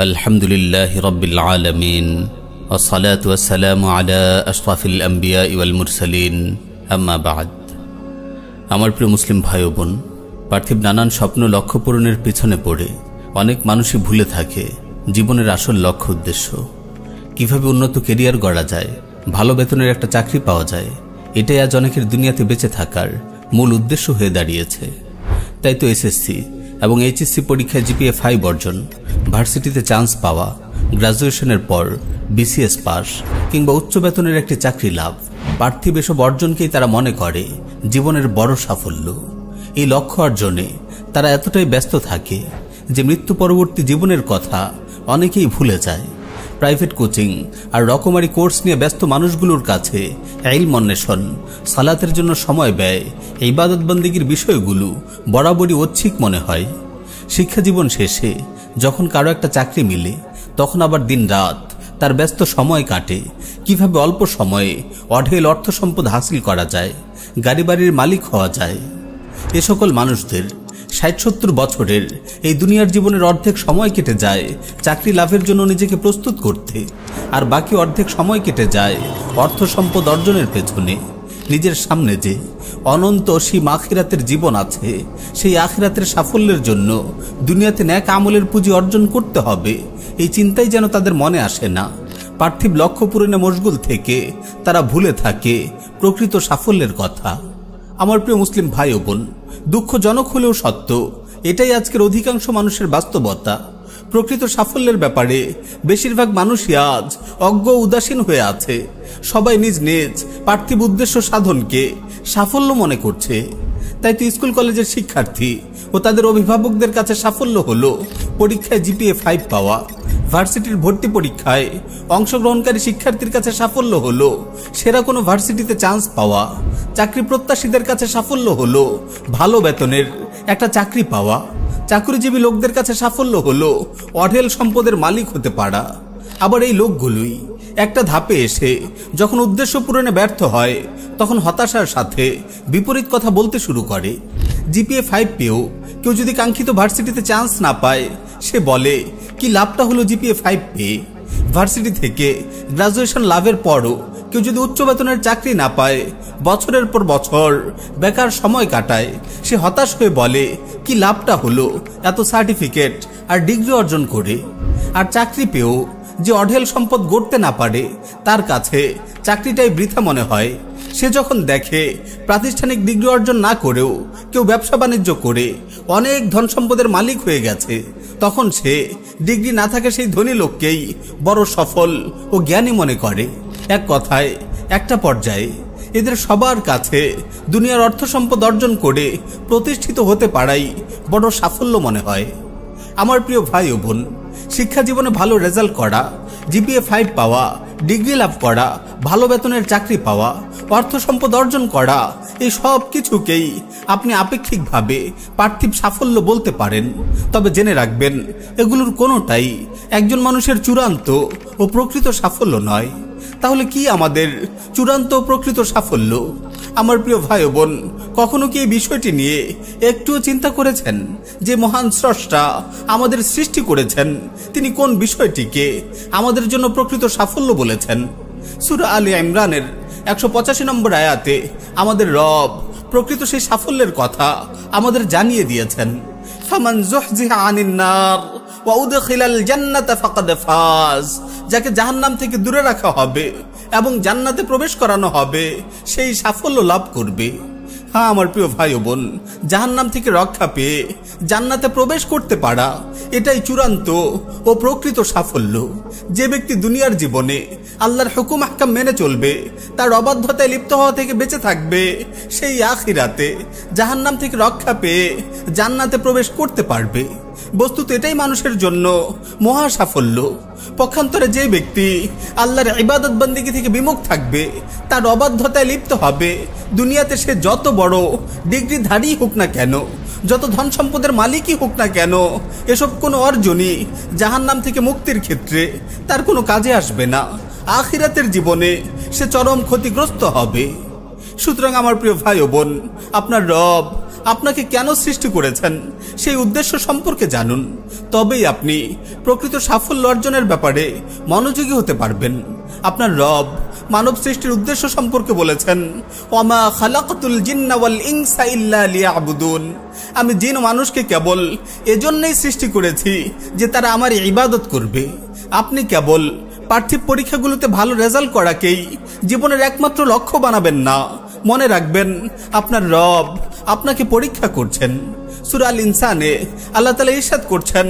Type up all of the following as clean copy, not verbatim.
আলহামদুলিল্লাহি রাব্বিল আলামিন ওয়াসসালাতু ওয়াসসালামু আলা আশরাফিল আম্বিয়া ওয়াল মুরসালিন আম্মা বা'দ। আমার প্রিয় মুসলিম ভাই ও বোন, পার্থিব নানান স্বপ্ন লক্ষ্য পূরণের পিছনে পড়ে অনেক মানুষই ভুলে থাকে জীবনের আসল লক্ষ্য উদ্দেশ্য। কিভাবে উন্নত কেরিয়ার গড়া যায়, ভালো বেতনের একটা চাকরি পাওয়া যায়, এটাই আজ অনেকের দুনিয়াতে বেঁচে থাকার মূল উদ্দেশ্য হয়ে দাঁড়িয়েছে। তাই তো এসএসসি এবং এইচএসসি পরীক্ষায় জিপিএ 5 অর্জন, ভার্সিটিতে চান্স পাওয়া, গ্রাজুয়েশনের পর বিসিএস পাস কিংবা উচ্চ বেতনের একটি চাকরি লাভ, পার্থিব এসব অর্জনকেই তারা মনে করে জীবনের বড় সাফল্য। এই লক্ষ্য অর্জনে তারা এতটাই ব্যস্ত থাকে যে মৃত্যু পরবর্তী জীবনের কথা অনেকেই ভুলে যায়। প্রাইভেট কোচিং আর রকমারি কোর্স নিয়ে ব্যস্ত মানুষগুলোর কাছে ইলম অন্বেষণ, সালাতের জন্য সময় ব্যয়, ইবাদত বন্দেগীর বিষয়গুলো বরাবরই ঐচ্ছিক মনে হয়। শিক্ষা জীবন শেষে যখন কারো একটা চাকরি মিলে, তখন আবার দিন রাত তার ব্যস্ত সময় কাটে কিভাবে অল্প সময়ে অঢেল অর্থ সম্পদ হাসিল করা যায়, গাড়ি বাড়ির মালিক হওয়া যায়। এ সকল মানুষদের ৬০-৭০ বছরের এই দুনিয়ার জীবনের অর্ধেক সময় কেটে যায় চাকরি লাভের জন্য নিজেকে প্রস্তুত করতে, আর বাকি অর্ধেক সময় কেটে যায় অর্থ সম্পদ অর্জনের পেছনে। নিজের সামনে যে অনন্ত অসীম আখিরাতের জীবন আছে, সেই আখিরাতের সাফল্যের জন্য দুনিয়াতে ন্যাক আমলের পুঁজি অর্জন করতে হবে, এই চিন্তাই যেন তাদের মনে আসে না। পার্থিব লক্ষ্য পূরণে মশগুল থেকে তারা ভুলে থাকে প্রকৃত সাফল্যের কথা। আমার প্রিয় মুসলিম ভাই ও বোন, দুঃখজনক হলেও সত্য, এটাই আজকের অধিকাংশ মানুষের বাস্তবতা। প্রকৃত সাফল্যের ব্যাপারে বেশিরভাগ মানুষই আজ অজ্ঞ উদাসীন হয়ে আছে। সবাই নিজ নিজ পার্থিব উদ্দেশ্য সাধনকে সাফল্য মনে করছে। তাই তো স্কুল কলেজের শিক্ষার্থী ও তাদের অভিভাবকদের কাছে সাফল্য হলো পরীক্ষায় জিপিএ 5 পাওয়া, ভার্সিটির ভর্তি পরীক্ষায় অংশগ্রহণকারী শিক্ষার্থীর কাছে সাফল্য হলো সেরা কোনো ভার্সিটিতে চান্স পাওয়া, চাকরি প্রত্যাশীদের কাছে সাফল্য হলো ভালো বেতনের একটা চাকরি পাওয়া, চাকরিজীবী লোকদের কাছে সাফল্য হলো অঢেল সম্পদের মালিক হতে পারা। আবার এই লোকগুলোই একটা ধাপে এসে যখন উদ্দেশ্য পূরণে ব্যর্থ হয়, তখন হতাশার সাথে বিপরীত কথা বলতে শুরু করে। জিপিএ 5 পেয়েও কেউ যদি কাঙ্ক্ষিত ভার্সিটিতে চান্স না পায়, সে বলে কি লাভটা হলো জিপিএ 5 পেয়ে। ভার্সিটি থেকে গ্রাজুয়েশন লাভের পরও কেউ যদি উচ্চ বেতনের চাকরি না পায়, বছরের পর বছর বেকার সময় কাটায়, সে হতাশ হয়ে বলে কি লাভটা হলো এত সার্টিফিকেট আর ডিগ্রি অর্জন করে। আর চাকরি পেয়েও যে অঢেল সম্পদ গড়তে না পারে, তার কাছে চাকরিটাই বৃথা মনে হয়। সে যখন দেখে প্রাতিষ্ঠানিক ডিগ্রি অর্জন না করেও কেউ ব্যবসা বাণিজ্য করে অনেক ধন সম্পদের মালিক হয়ে গেছে, তখন সে ডিগ্রি না থাকে সেই ধনী লোককেই বড় সফল ও জ্ঞানী মনে করে। এক কথায় একটা পর্যায়ে এদের সবার কাছে দুনিয়ার অর্থ সম্পদ অর্জন করে প্রতিষ্ঠিত হতে পারাই বড় সাফল্য মনে হয়। আমার প্রিয় ভাই ও বোন, শিক্ষা জীবনে ভালো রেজাল্ট করা, জিপিএ 5 পাওয়া, ডিগ্রি লাভ করা, ভালো বেতনের চাকরি পাওয়া, অর্থ সম্পদ অর্জন করা, এই সব কিছুকেই আপনি আপেক্ষিকভাবে পার্থিব সাফল্য বলতে পারেন। তবে জেনে রাখবেন, এগুলোর কোনোটাই একজন মানুষের চূড়ান্ত ও প্রকৃত সাফল্য নয়। তাহলে কি আমাদের চূড়ান্ত ও প্রকৃত সাফল্য? আমার প্রিয় ভাই ও বোন, কখনো কি এই বিষয়টি নিয়ে একটুও চিন্তা করেছেন যে মহান স্রষ্টা আমাদের সৃষ্টি করেছেন, তিনি কোন বিষয়টিকে আমাদের জন্য প্রকৃত সাফল্য বলেছেন? সূরা আলে ইমরানের 185 নম্বর আয়াতে আমাদের রব প্রকৃত সেই সাফল্যের কথা আমাদের জানিয়ে দিয়েছেন। ফামান যুহজিহা আনিন নার ওয়া উদখিলাল জান্নাতা ফাকাদ ফাজ, যাকে জাহান্নাম থেকে দূরে রাখা হবে এবং জান্নাতে প্রবেশ করানো হবে, সেই সাফল্য লাভ করবে। হ্যাঁ আমার প্রিয় ভাই ও বোন, জাহান্নাম থেকে রক্ষা পেয়ে জান্নাতে প্রবেশ করতে পারা, এটাই চূড়ান্ত ও প্রকৃত সাফল্য। যে ব্যক্তি দুনিয়ার জীবনে আল্লাহর হুকুম আহকাম মেনে চলবে, তার অবাধ্যতায় লিপ্ত হওয়া থেকে বেঁচে থাকবে, সেই আখিরাতে জাহান্নাম থেকে রক্ষা পেয়ে জান্নাতে প্রবেশ করতে পারবে। বস্তুত এটাই মানুষের জন্য মহা সাফল্য। পক্ষান্তরে যে ব্যক্তি আল্লাহর ইবাদত বন্দেগী থেকে বিমুখ থাকবে, তার অবাধ্যতায় লিপ্ত হবে, দুনিয়াতে সে যত বড় ডিগ্রিধারী হোক না কেন, যত ধন সম্পদের মালিকই হোক না কেন, এসব কোনো অর্জনই জাহান্নাম থেকে মুক্তির ক্ষেত্রে তার কোনো কাজে আসবে না। আখিরাতের জীবনে সে চরম ক্ষতিগ্রস্ত হবে। সুতরাং আমার প্রিয় ভাই ও বোন, আপনার রব আপনাকে কেন সৃষ্টি করেছেন সেই উদ্দেশ্য সম্পর্কে জানুন, তবেই আপনি প্রকৃত সাফল্য অর্জনের ব্যাপারে মনোযোগী হতে পারবেন। আপনার রব মানব সৃষ্টির উদ্দেশ্য সম্পর্কে বলেছেন, ওয়ামা খালাকতুল জিন্না ওয়াল ইনসা ইল্লা লিয়াবুদুন, আমি জিন ও মানুষকে কেবল এজন্যই সৃষ্টি করেছি যে তারা আমার ইবাদত করবে। আপনি কেবল পার্থিব পরীক্ষাগুলোতে ভালো রেজাল্ট করাকেই জীবনের একমাত্র লক্ষ্য বানাবেন না। মনে রাখবেন, আপনার রব আপনাকে পরীক্ষা করছেন। সূরা আল ইনসানে আল্লাহ তাআলা ইরশাদ করছেন,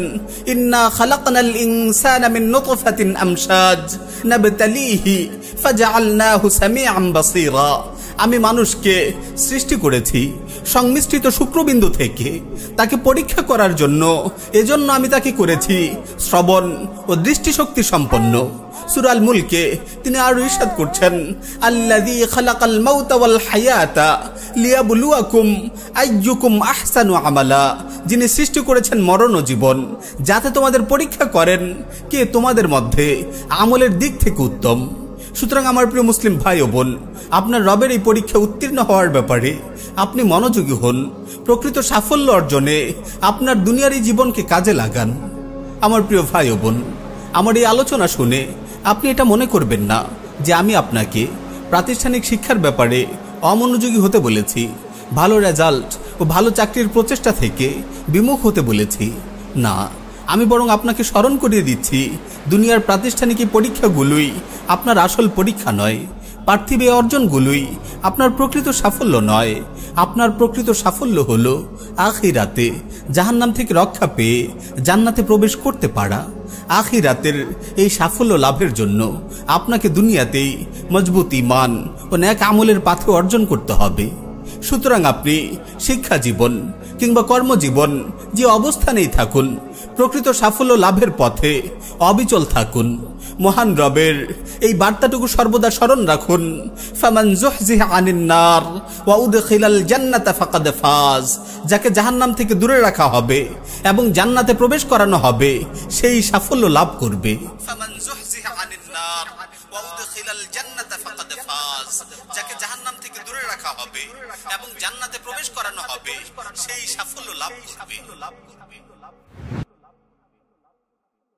ইন্না খালাকনাল ইনসানা মিন নুতফাতিন আমশাজ নাবতালিহি ফাজআলনাহু সামিআন বাসীরা, আমি মানুষকে সৃষ্টি করেছি সংমিশ্রিত শুক্রবিন্দু থেকে তাকে পরীক্ষা করার জন্য। এজন্য আমি তাকে করেছি শ্রবণ ও দৃষ্টিশক্তি সম্পন্ন। সূরা আল মুলকে তিনি আরো ইরশাদ করছেন, আল্লাযী খালাকাল মাউতা ওয়াল হায়াতা লিয়াবলুয়াকুম আইয়ুকুম আহসানু আমালা, যিনি সৃষ্টি করেছেন মরণ ও জীবন যাতে তোমাদের পরীক্ষা করেন কে তোমাদের মধ্যে আমলের দিক থেকে উত্তম। সুতরাং আমার প্রিয় মুসলিম ভাই ও বোন, আপনার রবের এই পরীক্ষা উত্তীর্ণ হওয়ার ব্যাপারে আপনি মনোযোগী হন। প্রকৃত সাফল্য অর্জনে আপনার দুনিয়ার এই জীবনকে কাজে লাগান। আমার প্রিয় ভাই ও বোন, আমার এই আলোচনা শুনে আপনি এটা মনে করবেন না যে আমি আপনাকে প্রাতিষ্ঠানিক শিক্ষার ব্যাপারে অমনোযোগী হতে বলেছি, ভালো রেজাল্ট ও ভালো চাকরির প্রচেষ্টা থেকে বিমুখ হতে বলেছি। না, আমি বরং আপনাকে স্মরণ করিয়ে দিচ্ছি, দুনিয়ার প্রাতিষ্ঠানিক পরীক্ষাগুলোই আপনার আসল পরীক্ষা নয়। পার্থিব অর্জনগুলোই আপনার প্রকৃত সাফল্য নয়। আপনার প্রকৃত সাফল্য হলো আখিরাতে জাহান্নাম থেকে রক্ষা পেয়ে জান্নাতে প্রবেশ করতে পারা। আখিরাতের এই সাফল্য লাভের জন্য আপনাকে দুনিয়াতেই মজবুত ঈমান ও নেক আমলের পাথে অর্জন করতে হবে। সুতরাং আপনি শিক্ষা জীবন কিংবা কর্মজীবন যে অবস্থানেই থাকুন, প্রকৃত সাফল্য লাভের পথে অবিচল থাকুন। মহান রবের এই বার্তাটুকু সর্বদা স্মরণ রাখুন, ফামান যুহজিহা আনিন নার ওয়া উদখিলাল জান্নাতা ফাকাদ ফাজ, যাকে জাহান্নাম থেকে দূরে রাখা হবে এবং জান্নাতে প্রবেশ করানো হবে সেই সাফল্য লাভ করবে। ফামান যুহজিহা আনিন নার ওয়া উদখিলাল জান্নাতা ফাকাদ ফাজ, যাকে জাহান্নাম থেকে দূরে রাখা হবে এবং জান্নাতে প্রবেশ করানো হবে সেই সাফল্য লাভ করবে।